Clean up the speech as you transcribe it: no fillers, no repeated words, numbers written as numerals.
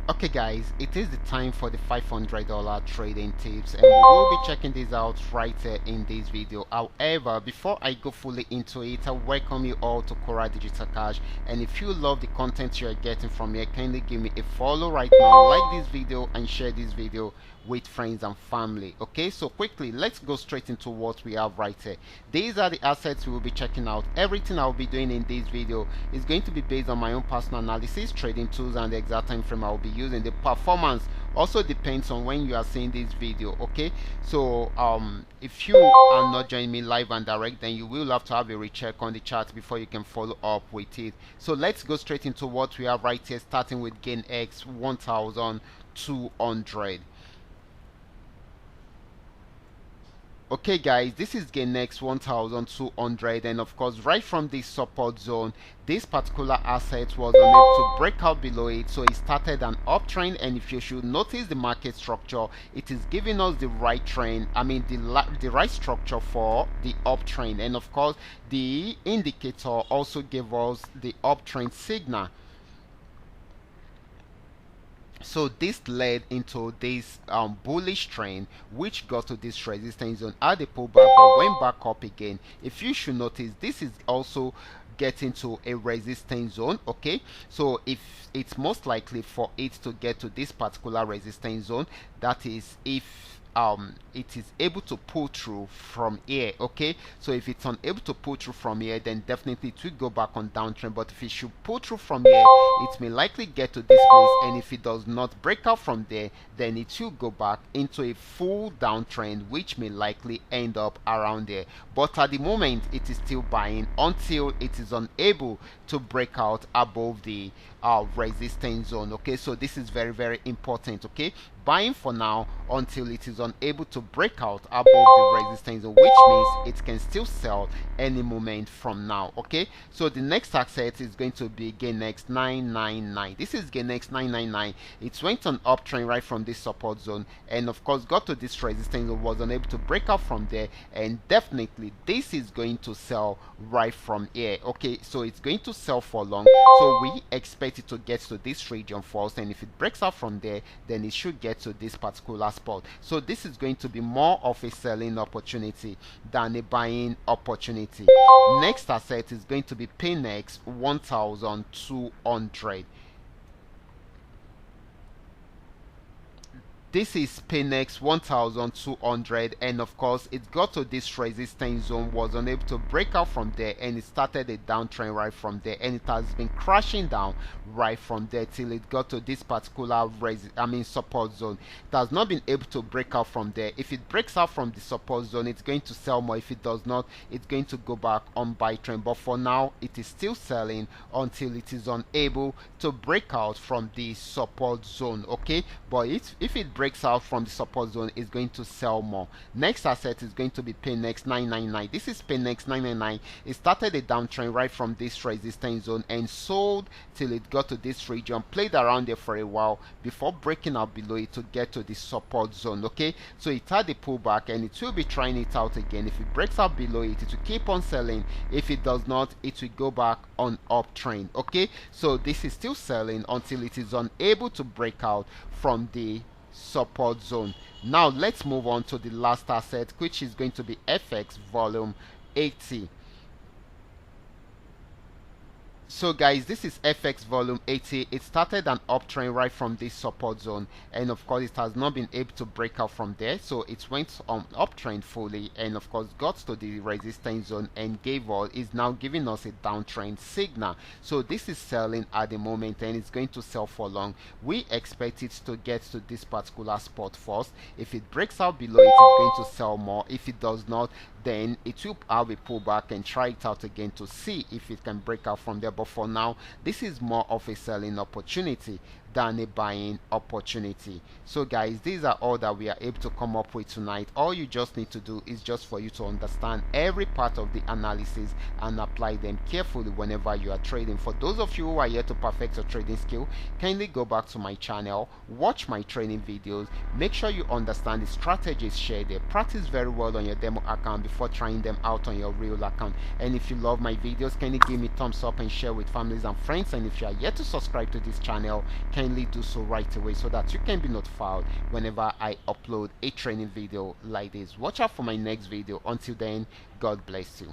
Okay guys, it is the time for the $500 trading tips, and we will be checking this out right here in this video. However, before I go fully into it, I welcome you all to Qora Digital Cash, and if you love the content you are getting from here, kindly give me a follow right now, like this video and share this video with friends and family. Okay, so quickly let's go straight into what we have right here. These are the assets we will be checking out. Everything I'll be doing in this video is going to be based on my own personal analysis, trading tools, and the exact time frame I'll be using. The performance also depends on when you are seeing this video. Okay, so if you are not joining me live and direct, then you will have to have a recheck on the chart before you can follow up with it. So let's go straight into what we have right here, starting with gain X 1200. Okay guys, this is GainX 1200, and of course right from this support zone, this particular asset was unable to break out below it, so it started an uptrend. And if you should notice the market structure, it is giving us the right trend, the right structure for the uptrend. And of course the indicator also gave us the uptrend signal. So this led into this bullish trend, which got to this resistance zone at the pullback but went back up again. If you should notice, this is also getting to a resistance zone. Okay, so if it's most likely for it to get to this particular resistance zone, that is if it is able to pull through from here. Okay, so if it's unable to pull through from here, then definitely it will go back on downtrend. But if it should pull through from here, it may likely get to this place, and if it does not break out from there, then it will go back into a full downtrend, which may likely end up around there. But at the moment, it is still buying until it is unable to break out above the resistance zone. Okay, so this is very, very important. Okay, buying for now until it is unable to break out above the resistance zone, which means it can still sell any moment from now. Okay, so the next asset is going to be GainX 999. This is GainX 999. It went on uptrend right from this support zone, and of course got to this resistance zone, was unable to break out from there, and definitely this is going to sell right from here. Okay, so it's going to sell for long, so we expect it to get to this region first, and if it breaks out from there, then it should get to this particular spot. So this is going to be more of a selling opportunity than a buying opportunity. Next asset is going to be PayNext 1200. This is PayNext 1200, and of course it got to this resistance zone, was unable to break out from there, and it started a downtrend right from there, and it has been crashing down right from there till it got to this particular support zone. It has not been able to break out from there. If it breaks out from the support zone, it's going to sell more. If it does not, it's going to go back on buy trend. But for now, it is still selling until it is unable to break out from the support zone. Okay, but if it breaks out from the support zone, is going to sell more. Next asset is going to be PayNext 999. This is PayNext 999. It started a downtrend right from this resistance zone and sold till it got to this region, played around there for a while before breaking out below it to get to the support zone. Okay, so it had a pullback, and it will be trying it out again. If it breaks out below it, it will keep on selling. If it does not, it will go back on uptrend. Okay, so this is still selling until it is unable to break out from the support zone. Now let's move on to the last asset, which is going to be FX volume 80. So guys, this is FX volume 80. It started an uptrend right from this support zone, and of course it has not been able to break out from there, so it went on uptrend fully, and of course got to the resistance zone and is now giving us a downtrend signal. So this is selling at the moment, and it's going to sell for long. We expect it to get to this particular spot first. If it breaks out below it, it's going to sell more. If it does not, then it will have a pullback and try it out again to see if it can break out from there. But for now, this is more of a selling opportunity than a buying opportunity. So guys, these are all that we are able to come up with tonight. All you just need to do is just for you to understand every part of the analysis and apply them carefully whenever you are trading. For those of you who are here to perfect your trading skill, kindly go back to my channel, watch my training videos, make sure you understand the strategies shared there, practice very well on your demo account before before trying them out on your real account. And if you love my videos, kindly give me thumbs up and share with families and friends. And if you are yet to subscribe to this channel, kindly do so right away so that you can be notified whenever I upload a training video like this. Watch out for my next video. Until then, God bless you.